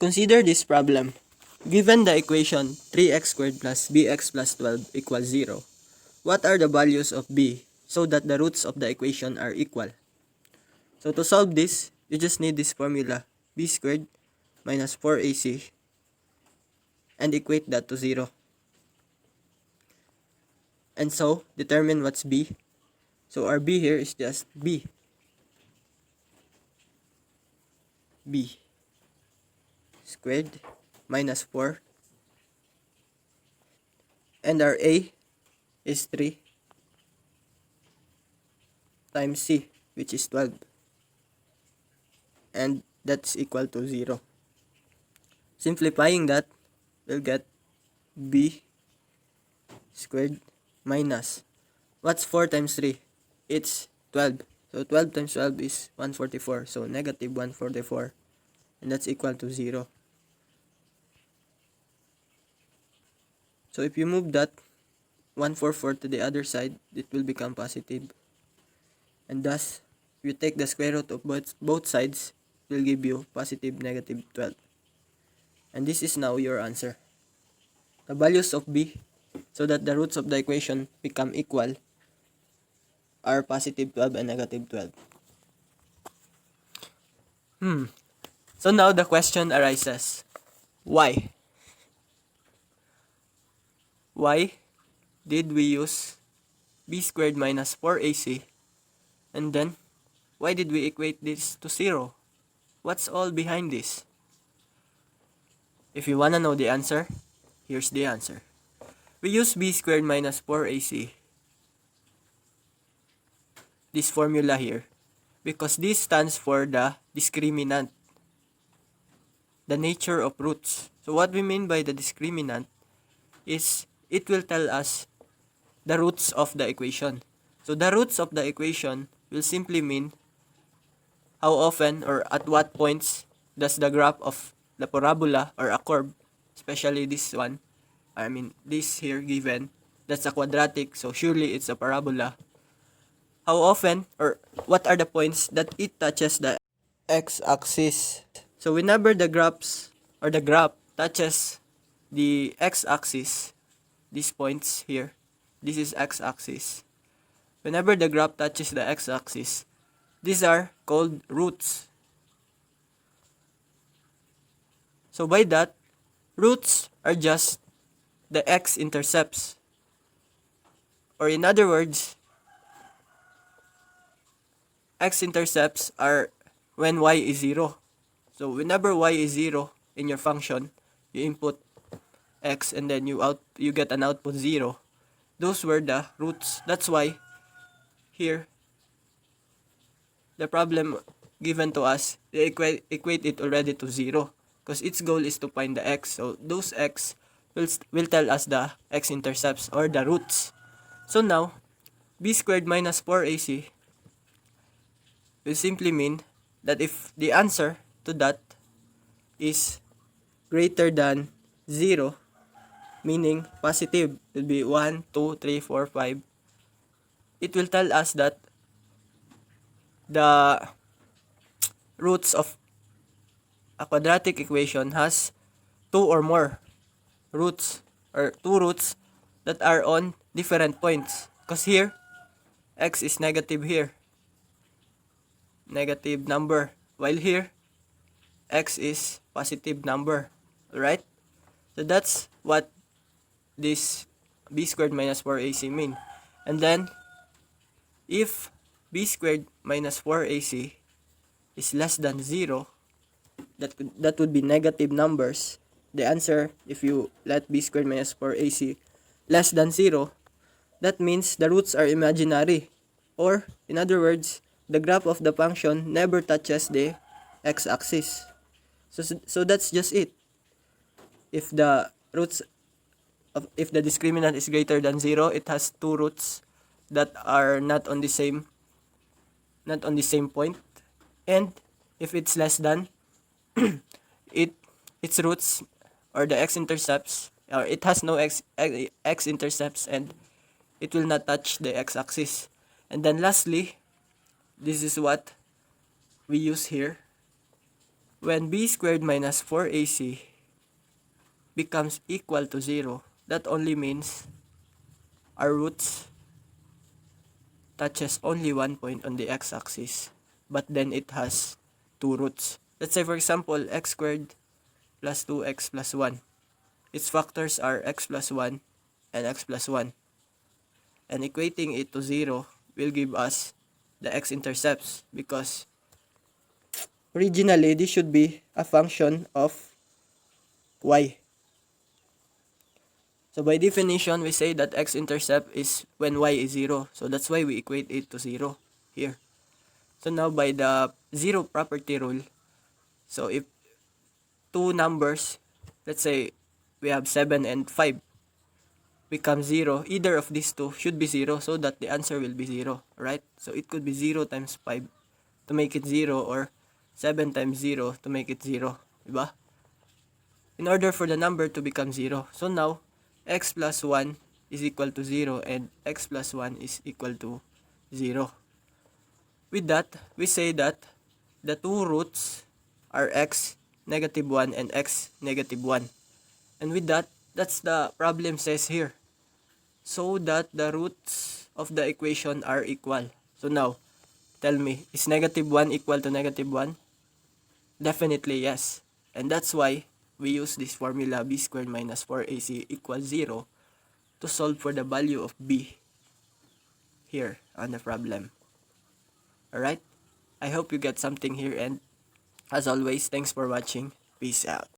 Consider this problem. Given the equation 3x squared plus bx plus 12 equals 0, what are the values of b so that the roots of the equation are equal? So to solve this, you just need this formula, b squared minus 4ac, and equate that to 0. And so, determine what's b. So our b here is just b. b squared minus 4. And our a is 3 times c, which is 12. And that's equal to 0. Simplifying that, we'll get b squared minus, what's 4 times 3? It's 12. So 12 times 12 is 144. So negative 144. And that's equal to 0. So if you move that 144 to the other side, it will become positive. And thus, if you take the square root of both sides, it will give you positive negative 12. And this is now your answer. The values of b, so that the roots of the equation become equal, are positive 12 and negative 12. So now the question arises, why? Why did we use b squared minus 4ac, and then why did we equate this to 0? What's all behind this? If you wanna know the answer, here's the answer. We use b squared minus 4ac, this formula here, because this stands for the discriminant, the nature of roots. So what we mean by the discriminant is it will tell us the roots of the equation. So the roots of the equation will simply mean how often or at what points does the graph of the parabola or a curve, especially this one, this here given, that's a quadratic, so surely it's a parabola. How often or what are the points that it touches the x-axis? So whenever the graph touches the x-axis, these points here, this is x-axis. Whenever the graph touches the x-axis, these are called roots. So by that, roots are just the x-intercepts. Or in other words, x-intercepts are when y is 0. So whenever y is 0 in your function, you input x and then you get an output 0. Those were the roots. That's why here the problem given to us, they equate it already to 0, because its goal is to find the x. So those x will tell us the x-intercepts or the roots. So now, b squared minus 4ac will simply mean that if the answer to that is greater than 0, meaning positive, will be 1, 2, 3, 4, 5, it will tell us that the roots of a quadratic equation has 2 or more roots, or 2 roots that are on different points. Because here, x is negative here, negative number, while here, x is positive number. Alright? So that's what this b squared minus 4ac mean. And then, if b squared minus 4ac is less than 0, that would be negative numbers. The answer, if you let b squared minus 4ac less than 0, that means the roots are imaginary. Or, in other words, the graph of the function never touches the x-axis. So that's just it. If the discriminant is greater than 0, it has 2 roots that are not on the same point. And if it's less than, its roots or the x-intercepts, or it has no x-intercepts, and it will not touch the x-axis. And then lastly, this is what we use here. when b squared minus 4ac becomes equal to 0, that only means our roots touches only one point on the x-axis, but then it has two roots. Let's say for example, x squared plus 2x plus 1. Its factors are x plus 1 and x plus 1. And equating it to 0 will give us the x-intercepts, because originally this should be a function of y. So by definition, we say that x-intercept is when y is 0. So that's why we equate it to 0 here. So now by the zero property rule, so if two numbers, let's say we have 7 and 5, become 0, either of these two should be 0, so that the answer will be 0, right? So it could be 0 times 5 to make it 0, or 7 times 0 to make it 0, diba? In order for the number to become 0. So now, x plus 1 is equal to 0 and x plus 1 is equal to 0. With that, we say that the two roots are x negative 1 and x negative 1. And with that, that's the problem says here. So that the roots of the equation are equal. So now, tell me, is negative 1 equal to negative 1? Definitely yes. And that's why we use this formula b squared minus 4ac equals 0 to solve for the value of b here on the problem. Alright? I hope you get something here, and as always, thanks for watching. Peace out.